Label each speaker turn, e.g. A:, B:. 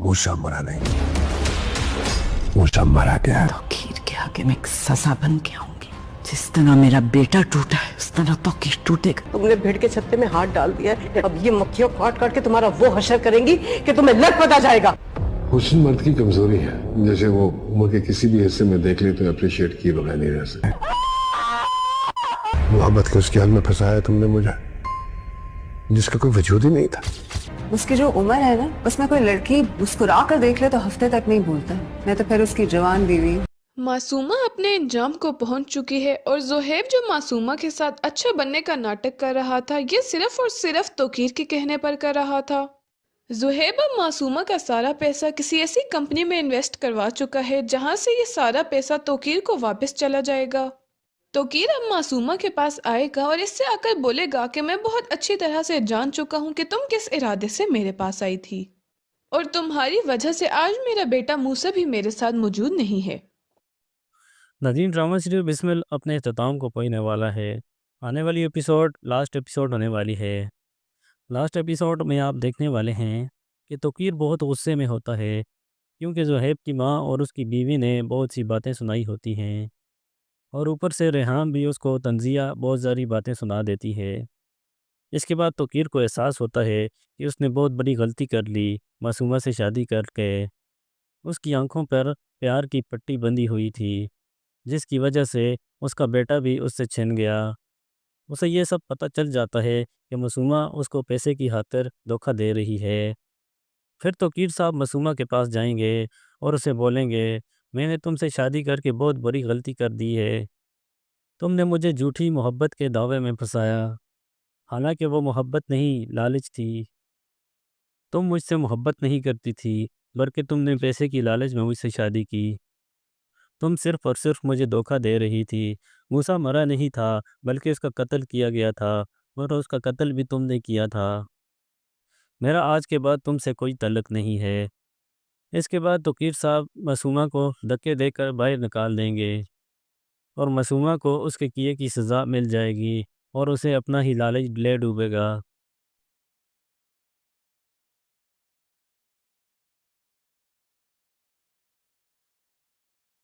A: मूसा मरा नहीं, मूसा मारा गया है।
B: तौकीर के आगे मैं एक सजा बन के आऊंगी। जिस तरह मेरा बेटा टूटा है उस तरह तौकीर टूटेगा।
C: तुमने भेड़ के छत्ते में हाथ डाल दिया है, अब ये मक्खियां काट काट के तुम्हारा वो हशर करेंगी कि तुम्हें लग पता जाएगा।
A: हुस्न मर्द की कमजोरी है, जैसे वो उम्र के किसी भी हिस्से में देख ले तो अप्रिशिएट किए बगैर नहीं रह सकते। मोहब्बत के उसके हाल में फंसाया तुमने मुझे, जिसका कोई वजूद ही नहीं था।
D: उसकी जो उम्र है ना, उसमें कोई लड़की मुस्कुरा कर देख ले तो हफ्ते तक नहीं भूलता, नहीं तो फिर उसकी जवान बीवी।
E: मासूमा अपने अंजाम को पहुंच चुकी है और ज़ुहैब जो मासूमा के साथ अच्छा बनने का नाटक कर रहा था, ये सिर्फ और सिर्फ तौकीर के कहने पर कर रहा था। ज़ुहैब अब मासूमा का सारा पैसा किसी ऐसी कंपनी में इन्वेस्ट करवा चुका है जहां से ये सारा पैसा तौकीर को वापस चला जाएगा। तौकीर अब मासूमा के पास आएगा और इससे आकर बोलेगा कि मैं बहुत अच्छी तरह से जान चुका हूँ कि तुम किस इरादे से मेरे पास आई थी और तुम्हारी वजह से आज मेरा बेटा मूसा भी मेरे साथ मौजूद नहीं है।
F: नाज़रीन, ड्रामा सीरियल बिस्मिल अपने अख्ताम को पहुंचने वाला है। आने वाली एपिसोड लास्ट एपिसोड होने वाली है। लास्ट एपिसोड में आप देखने वाले हैं कि तौकीर बहुत गुस्से में होता है, क्योंकि ज़ुहैब की माँ और उसकी बीवी ने बहुत सी बातें सुनाई होती हैं और ऊपर से रेहान भी उसको तंज़िया बहुत सारी बातें सुना देती है। इसके बाद तौकीर को एहसास होता है कि उसने बहुत बड़ी गलती कर ली मासूमा से शादी करके। उसकी आंखों पर प्यार की पट्टी बंधी हुई थी, जिसकी वजह से उसका बेटा भी उससे छिन गया। उसे ये सब पता चल जाता है कि मासूमा उसको पैसे की खातिर धोखा दे रही है। फिर तौकीर साहब मासूमा के पास जाएंगे और उसे बोलेंगे, मैंने तुमसे शादी करके बहुत बड़ी गलती कर दी है। तुमने मुझे झूठी मोहब्बत के दावे में फंसाया, हालांकि वो मोहब्बत नहीं, लालच थी। तुम मुझसे मोहब्बत नहीं करती थी, बल्कि तुमने पैसे की लालच में मुझसे शादी की। तुम सिर्फ और सिर्फ मुझे धोखा दे रही थी। मूसा मरा नहीं था, बल्कि उसका कत्ल किया गया था और उसका कत्ल भी तुमने किया था। मेरा आज के बाद तुमसे कोई तल्लुक़ नहीं है। इसके बाद तौकीर साहब मासूमा को धक्के देकर बाहर निकाल देंगे और मासूमा को उसके किए की सज़ा मिल जाएगी और उसे अपना ही लालच ले डूबेगा।